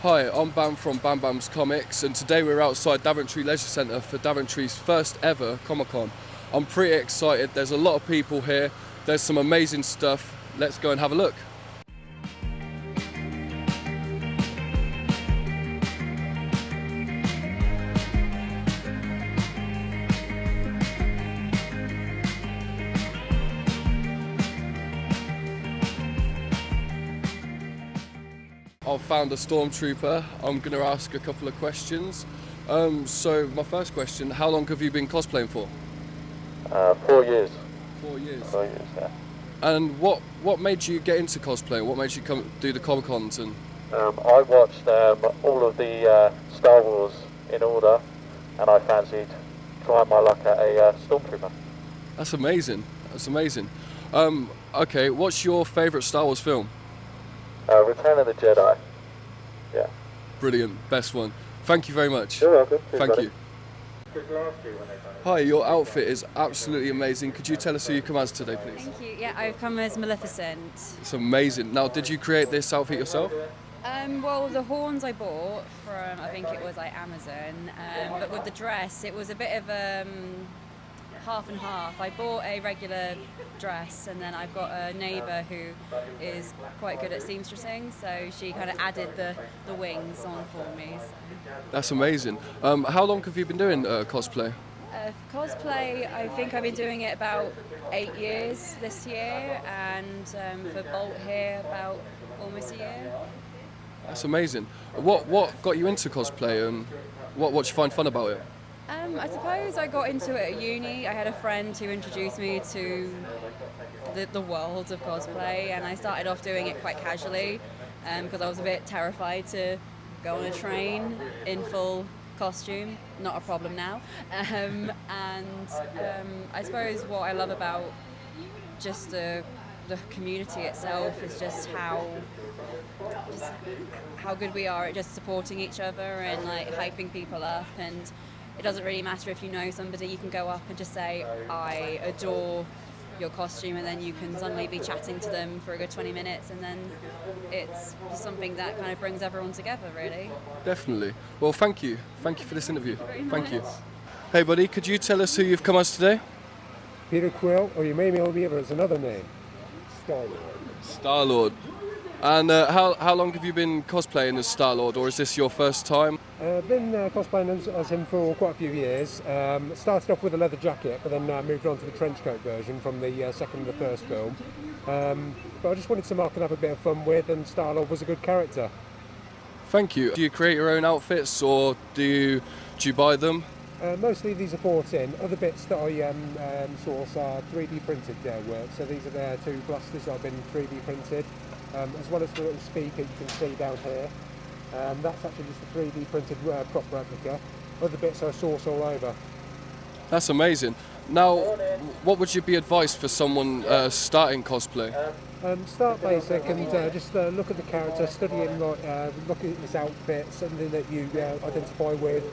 Hi, I'm Bam from Bam Bam's Comics, and today we're outside Daventry Leisure Centre for Daventry's first ever Comic-Con. I'm pretty excited, there's a lot of people here, there's some amazing stuff. Let's go and have a look. I've found a stormtrooper. I'm going to ask a couple of questions. So my first question, how long have you been cosplaying for? 4 years. 4 years. 4 years, yeah. And what made you get into cosplaying? What made you come do the Comic-Cons? And I watched all of the Star Wars in order, and I fancied trying my luck at a stormtrooper. That's amazing. That's amazing. Okay, what's your favourite Star Wars film? Return of the Jedi. Yeah. Brilliant, best one. Thank you very much. You're welcome. Thank you. Hi, your outfit is absolutely amazing. Could you tell us who you come as today, please? Thank you. Yeah, I've come as Maleficent. It's amazing. Now, did you create this outfit yourself? Well, the horns I bought from, I think it was like Amazon, but with the dress, it was a bit of half and half. I bought a regular dress, and then I've got a neighbour who is quite good at seamstressing, so she kind of added the wings on for me. So. That's amazing. How long have you been doing cosplay? Cosplay, I think I've been doing it about 8 years this year, and for Bolt here about almost a year. That's amazing. What got you into cosplay, and what you find fun about it? I suppose I got into it at uni. I had a friend who introduced me to the world of cosplay, and I started off doing it quite casually because I was a bit terrified to go on a train in full costume. Not a problem now. I suppose what I love about just the community itself is just how good we are at just supporting each other and like hyping people up, and it doesn't really matter if you know somebody, you can go up and just say, I adore your costume, and then you can suddenly be chatting to them for a good 20 minutes, and then it's just something that kind of brings everyone together, really. Definitely. Well, thank you. Thank you for this interview. Thank you. Hey, buddy, could you tell us who you've come as today? Peter Quill, or you may know me as another name, Star-Lord. Star-Lord. And how long have you been cosplaying as Star-Lord, or is this your first time? I've been cosplaying as him for quite a few years. Started off with a leather jacket, but then moved on to the trench coat version from the second and the first film. But I just wanted some I could have a bit of fun with, and Star-Lord was a good character. Thank you. Do you create your own outfits, or do you buy them? Mostly these are bought in. Other bits that I source are 3D printed work. So these are the two blasters that have been 3D printed, as well as the little speaker you can see down here. That's actually just a 3D printed prop replica. Other bits are sourced all over. That's amazing. Now, what would you be advice for someone starting cosplay? Start basic and just look at the character, study him, look at his outfit, something that you identify with.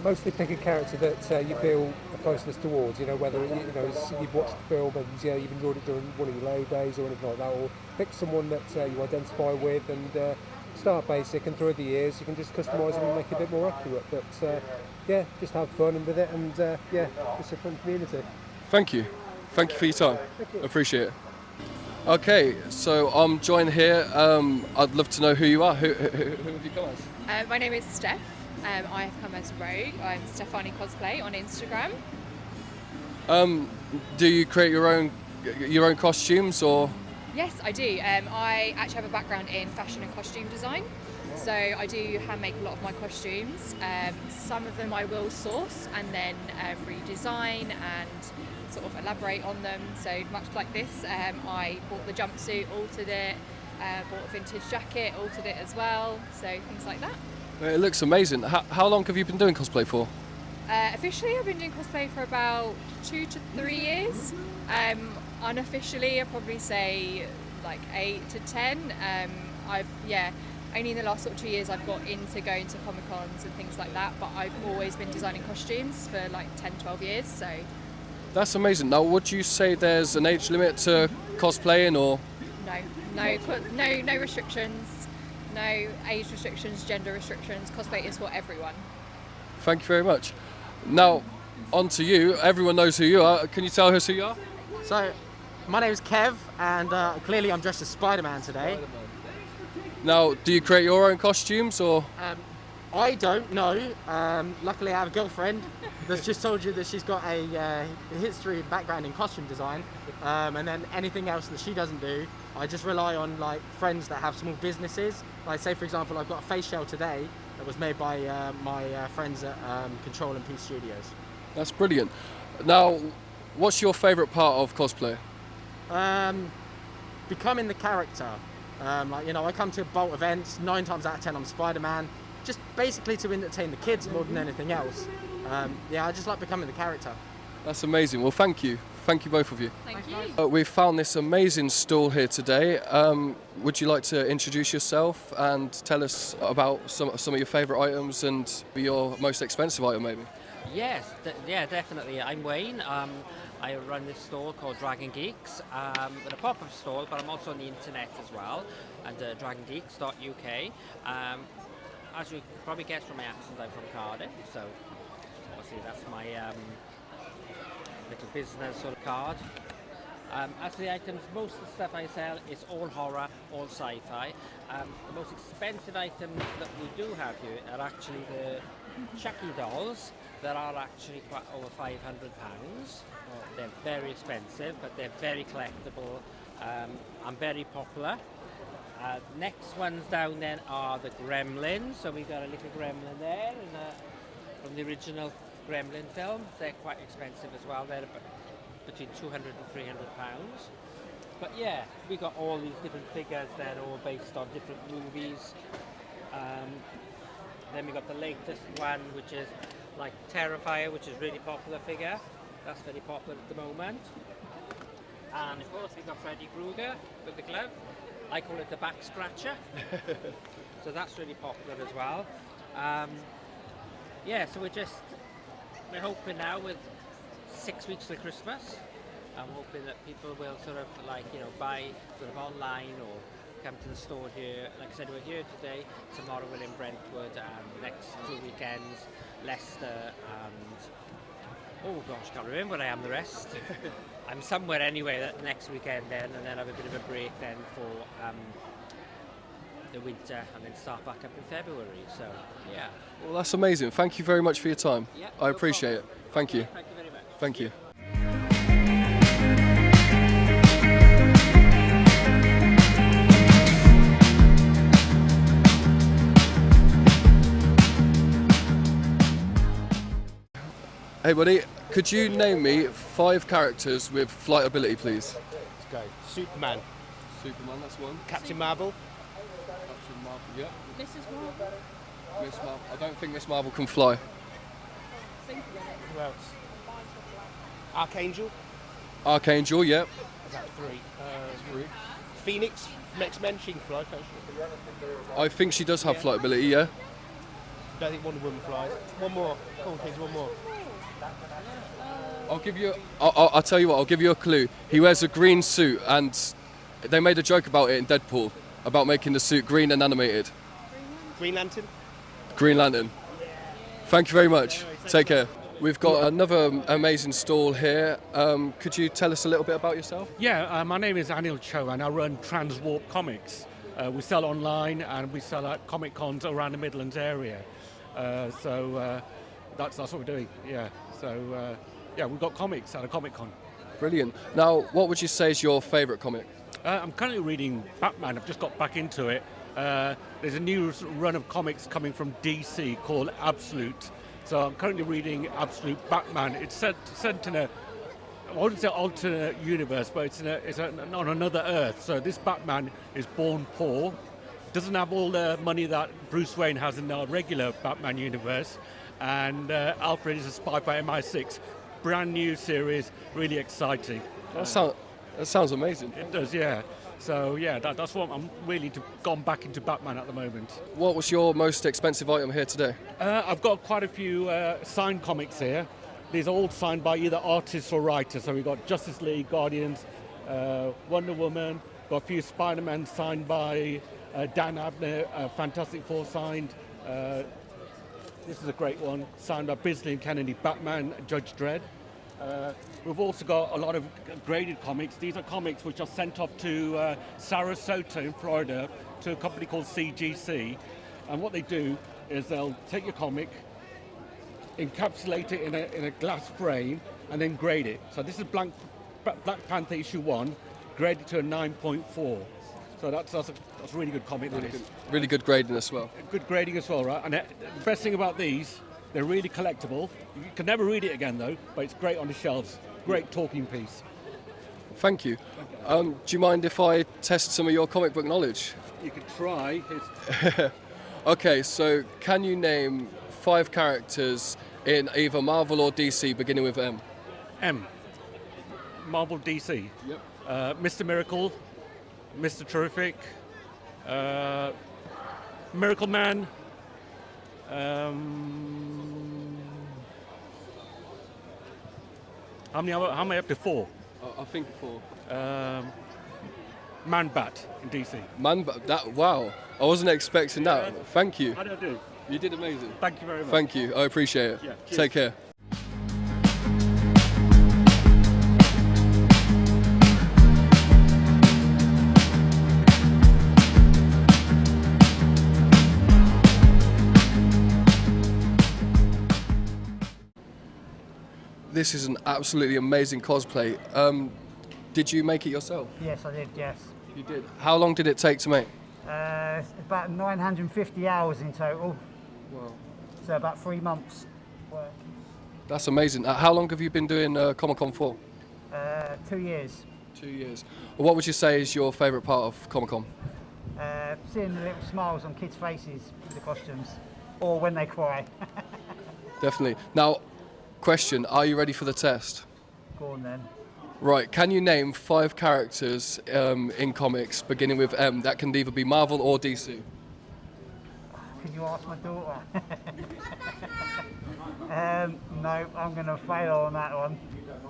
Mostly pick a character that you feel a closeness towards. Whether you've watched the film and you've enjoyed it during one of your low days or anything like that, or pick someone that you identify with and start basic. And through the years, you can just customise it and make it a bit more accurate. But just have fun with it, and it's a fun community. Thank you. Thank you for your time. Appreciate it. Okay, so I'm joined here. I'd love to know who you are. Who have you come as? My name is Steph. I have come as Rogue. I'm Stefani Cosplay on Instagram. Do you create your own costumes, or? Yes, I do. I actually have a background in fashion and costume design, so I do hand make a lot of my costumes. Some of them I will source and then redesign and sort of elaborate on them. So much like this, I bought the jumpsuit, altered it, bought a vintage jacket, altered it as well, so things like that. It looks amazing. How long have you been doing cosplay for? Officially, I've been doing cosplay for about 2 to 3 years. Unofficially, I'd probably say like 8 to 10. Only in the last sort of 2 years I've got into going to Comic-Cons and things like that, but I've always been designing costumes for like 10, 12 years, so. That's amazing. Now, would you say there's an age limit to cosplaying, or? No restrictions. No age restrictions, gender restrictions. Cosplay is for everyone. Thank you very much. Now, on to you. Everyone knows who you are. Can you tell us who you are? So, my name is Kev, and clearly I'm dressed as Spider-Man today. Now, do you create your own costumes or? I don't know. Luckily, I have a girlfriend that's just told you that she's got a history and background in costume design, and then anything else that she doesn't do, I just rely on like friends that have small businesses. Like, say for example, I've got a face shell today that was made by my friends at Control and Peace Studios. That's brilliant. Now, what's your favourite part of cosplay? Becoming the character. Like, you know, I come to Bolt events, 9 times out of 10 I'm Spider-Man, just basically to entertain the kids more than anything else. Yeah, I just like becoming the character. That's amazing. Well, thank you. Thank you both of you. Thank you. We've found this amazing stall here today. Would you like to introduce yourself and tell us about some of your favourite items and your most expensive item maybe? Yes, yeah, definitely. I'm Wayne. I run this store called Dragon Geeks, with a pop-up store, but I'm also on the internet as well, at dragongeeks.uk. As you probably guessed from my accent, I'm from Cardiff, so obviously that's my little business sort of card. As for the items, most of the stuff I sell is all horror, all sci-fi. The most expensive items that we do have here are actually the Chucky dolls that are actually quite over £500. They're very expensive, but they're very collectible and very popular. Next ones down then are the Gremlins. So we've got a little Gremlin there from the original Gremlin film. They're quite expensive as well. They're between £200 and £300. But yeah, we got all these different figures that are all based on different movies. Then we got the latest one, which is like Terrifier, which is a really popular figure. That's very popular at the moment. And of course we got Freddy Krueger with the glove. I call it the back scratcher. So that's really popular as well. Yeah, so we're hoping now with 6 weeks to Christmas, I'm hoping that people will sort of like, you know, buy sort of online or come to the store here. Like I said, we're here today, tomorrow we're in Brentwood, and next 2 weekends, Leicester and, oh gosh, can't remember where I am the rest. I'm somewhere anyway that next weekend then, and then have a bit of a break then for the winter, and then start back up in February, so yeah. Well, that's amazing. Thank you very much for your time. Yeah, I no appreciate problem. it. Thank you. Thank you very much. Thank you. Hey buddy, could you name me 5 characters with flight ability, please? Let's go. Superman, Superman, that's one. Captain Marvel, Captain Marvel, yeah. Mrs. Marvel. Miss Marvel. I don't think Miss Marvel can fly. who else? Archangel, Archangel, yeah. is that 3? 3. Phoenix from X-Men, she can fly, can't she? I think she does have flight ability, yeah. Don't think Wonder Woman flies. One more. Come on, kids, one more. I'll give you. I'll tell you what. I'll give you a clue. He wears a green suit, and they made a joke about it in Deadpool about making the suit green and animated. Green Lantern. Green Lantern. Thank you very much. Take care. We've got another amazing stall here. Could you tell us a little bit about yourself? Yeah, my name is Anil Cho and I run Transwarp Comics. We sell online and we sell at Comic Cons around the Midlands area. So that's what we're doing. Yeah. So yeah, we've got comics at a Comic Con. Brilliant. Now, what would you say is your favourite comic? I'm currently reading Batman. I've just got back into it. There's a new run of comics coming from DC called Absolute. So I'm currently reading Absolute Batman. It's set in a, I wouldn't say alternate universe, but it's on another Earth. So this Batman is born poor, doesn't have all the money that Bruce Wayne has in the regular Batman universe, and Alfred is a spy for MI6. Brand new series, really exciting. That sounds amazing. It does, yeah. So yeah, that's what I'm really gone back into Batman at the moment. What was your most expensive item here today? I've got quite a few signed comics here. These are all signed by either artists or writers. So we've got Justice League, Guardians, Wonder Woman, got a few Spider-Man signed by Dan Abner, Fantastic Four signed. This is a great one, signed by Bisley and Kennedy, Batman, Judge Dredd. We've also got a lot of graded comics. These are comics which are sent off to Sarasota in Florida to a company called CGC. And what they do is they'll take your comic, encapsulate it in a glass frame, and then grade it. So this is Black Panther issue 1, graded to a 9.4. So that's a really good comic. Really good grading as well. Good grading as well, right? And the best thing about these, they're really collectible. You can never read it again though, but it's great on the shelves. Great talking piece. Thank you. Do you mind if I test some of your comic book knowledge? You could try. Okay, so can you name 5 characters in either Marvel or DC beginning with M? M. Marvel DC. Yep. Mr. Miracle, Mr. Terrific, Miracle Man, how many up to 4? I think 4. Man Bat in DC. Wow, I wasn't expecting that. Thank you. How do I do? You did amazing. Thank you very much. Thank you, I appreciate it. Yeah, cheers. Take care. This is an absolutely amazing cosplay. Did you make it yourself? Yes, I did, yes. You did. How long did it take to make? About 950 hours in total. Wow. So about 3 months work. That's amazing. How long have you been doing Comic-Con for? 2 years. 2 years. What would you say is your favourite part of Comic-Con? Seeing the little smiles on kids' faces with the costumes, or when they cry. Definitely. Now, question, are you ready for the test? Go on then. Right, can you name 5 characters in comics beginning with M that can either be Marvel or DC? Can you ask my daughter? No, I'm going to fail on that one.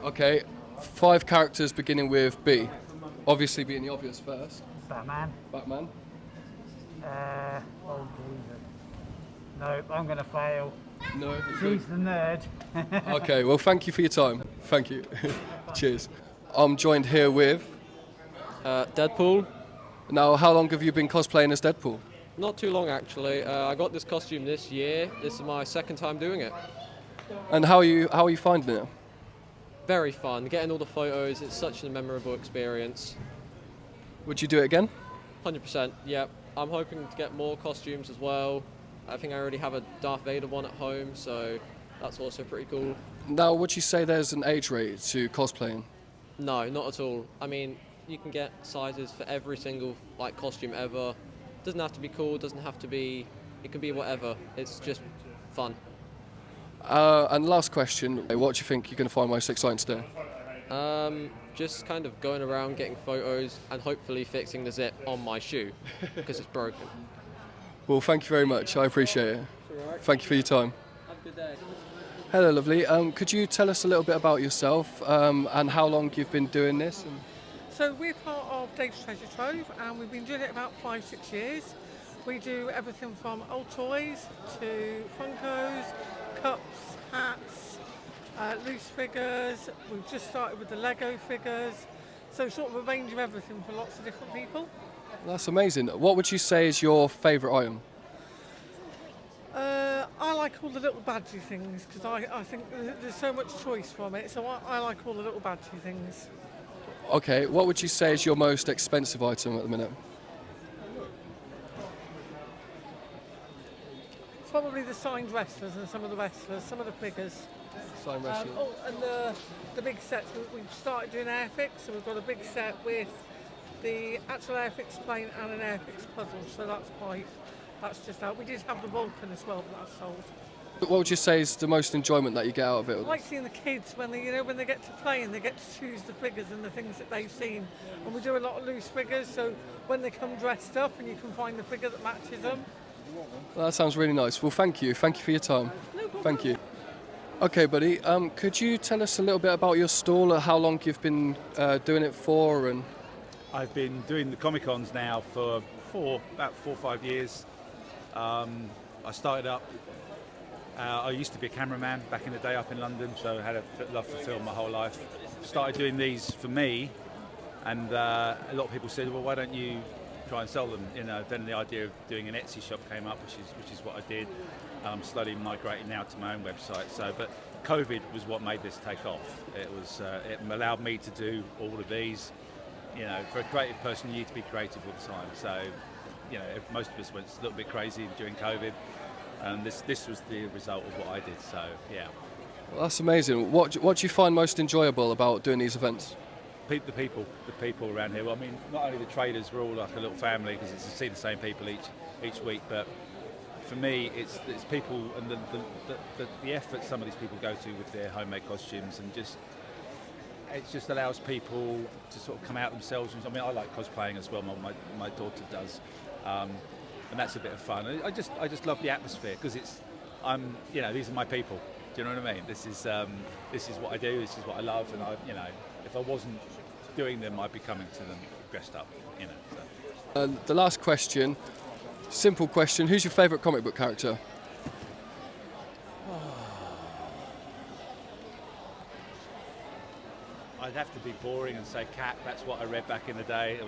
Okay, 5 characters beginning with B. Obviously being the obvious first. Batman. Batman. Oh, Jesus. No, I'm going to fail. No. She's the nerd. Okay, well, thank you for your time. Thank you. Cheers. I'm joined here with Deadpool. Now, how long have you been cosplaying as Deadpool? Not too long actually. I got this costume this year. This is my second time doing it. And how are you finding it? Very fun. Getting all the photos. It's such a memorable experience. Would you do it again? 100%. Yep. I'm hoping to get more costumes as well. I think I already have a Darth Vader one at home, so that's also pretty cool. Now, would you say there's an age rate to cosplaying? No, not at all. I mean, you can get sizes for every single costume ever. Doesn't have to be cool. Doesn't have to be. It can be whatever. It's just fun. And last question, what do you think you're going to find most exciting today? Just kind of going around getting photos and hopefully fixing the zip on my shoe because it's broken. Well, thank you very much. I appreciate it. Right. Thank you for your time. Have a good day. Hello, lovely. Could you tell us a little bit about yourself and how long you've been doing this? So we're part of Dave's Treasure Trove and we've been doing it about 5-6 years. We do everything from old toys to Funkos, cups, hats, loose figures. We've just started with the Lego figures. So sort of a range of everything for lots of different people. That's amazing. What would you say is your favourite item? I like all the little badgy things because I think there's so much choice from it, so I like all the little badgy things. Okay, what would you say is your most expensive item at the minute? Probably the signed wrestlers and some of the wrestlers, some of the figures. Signed wrestlers. And the big sets, we've started doing Airfix, so we've got a big set with the actual Airfix plane and an Airfix puzzle, so that's just out. We did have the Vulcan as well, but that's sold. What would you say is the most enjoyment that you get out of it? I like seeing the kids when they get to play and they get to choose the figures and the things that they've seen. And we do a lot of loose figures, so when they come dressed up and you can find the figure that matches them. Well, that sounds really nice. Well, thank you. Thank you for your time. No problem. Thank you. Okay, buddy. Could you tell us a little bit about your stall, how long you've been doing it for, and? I've been doing the Comic-Cons now for about 4 or 5 years. I started up. I used to be a cameraman back in the day up in London, so I had a love for film my whole life. Started doing these for me, and a lot of people said, well, why don't you try and sell them? You know, then the idea of doing an Etsy shop came up, which is what I did. I'm slowly migrating now to my own website. So, but COVID was what made this take off. It allowed me to do all of these. You know, for a creative person, you need to be creative all the time. So, you know, most of us went a little bit crazy during COVID, and this was the result of what I did. So, yeah. Well, that's amazing. What do you find most enjoyable about doing these events? The people around here. Well, I mean, not only the traders, we're all like a little family because it's to see the same people each week. But for me, it's people and the effort some of these people go to with their homemade costumes, and it just allows people to sort of come out themselves. I mean, I like cosplaying as well. My daughter does, and that's a bit of fun. I just love the atmosphere because these are my people. Do you know what I mean? This is what I do. This is what I love, and if I wasn't doing them, I'd be coming to them dressed up. So. The last question, simple question: who's your favourite comic book character? I'd have to be boring and say Cap. That's what I read back in the day.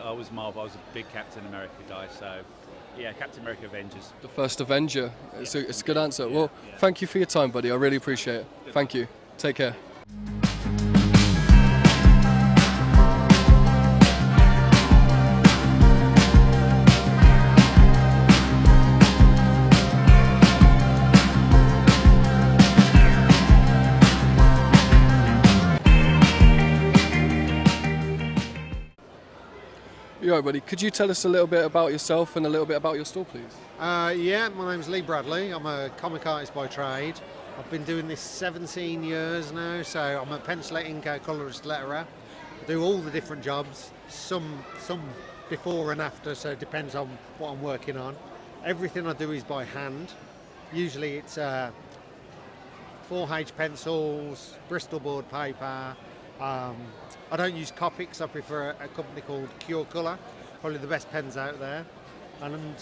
I was Marvel. I was a big Captain America guy. So, yeah, Captain America Avengers. The first Avenger. It's a good answer. Well, thank you for your time, buddy. I really appreciate it. Thank you. Take care. You all right, buddy? Could you tell us a little bit about yourself and a little bit about your store, please? Yeah, my name's Lee Bradley. I'm a comic artist by trade. I've been doing this 17 years now, so I'm a penciler, inker, colourist, letterer. I do all the different jobs, some before and after, so it depends on what I'm working on. Everything I do is by hand. Usually it's 4H pencils, Bristol board paper. I don't use Copics. I prefer a company called Cure Colour, probably the best pens out there. And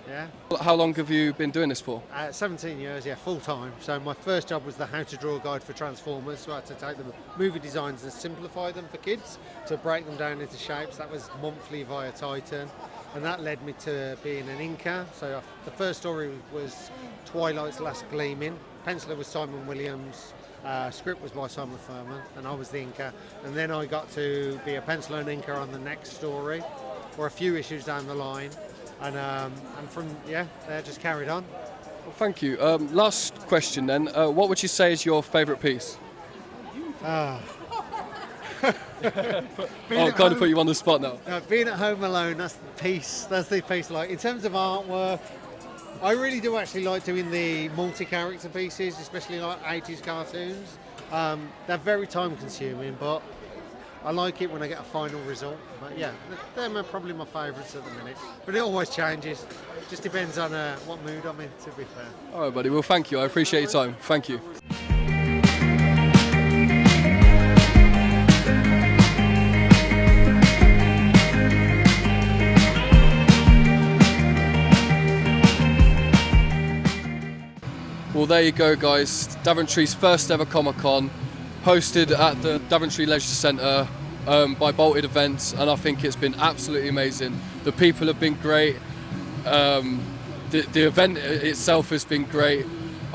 yeah. How long have you been doing this for? 17 years, yeah, full time. So my first job was the How to Draw Guide for Transformers. So I had to take the movie designs and simplify them for kids to break them down into shapes. That was monthly via Titan, and that led me to being an inker. So the first story was Twilight's Last Gleaming. Penciler was Simon Williams. Script was by Simon Furman, and I was the inker. And then I got to be a penciler and inker on the next story, or a few issues down the line. And from there, just carried on. Well, thank you. Last question then. What would you say is your favourite piece? Oh, kind of put you on the spot now. Being at home alone, that's the piece. That's the piece. Like in terms of artwork, I really do actually like doing the multi-character pieces, especially like 80s cartoons. They're very time-consuming, but I like it when I get a final result. But yeah, they're probably my favourites at the minute. But it always changes. Just depends on what mood I'm in, to be fair. All right, buddy. Well, thank you. I appreciate your time. Thank you. Well, there you go, guys. Daventry's first ever Comic-Con, hosted at the Daventry Leisure Centre by Bolted Events, and I think it's been absolutely amazing. The people have been great. The event itself has been great.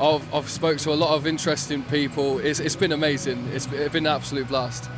I've spoke to a lot of interesting people. It's been amazing. It's been an absolute blast.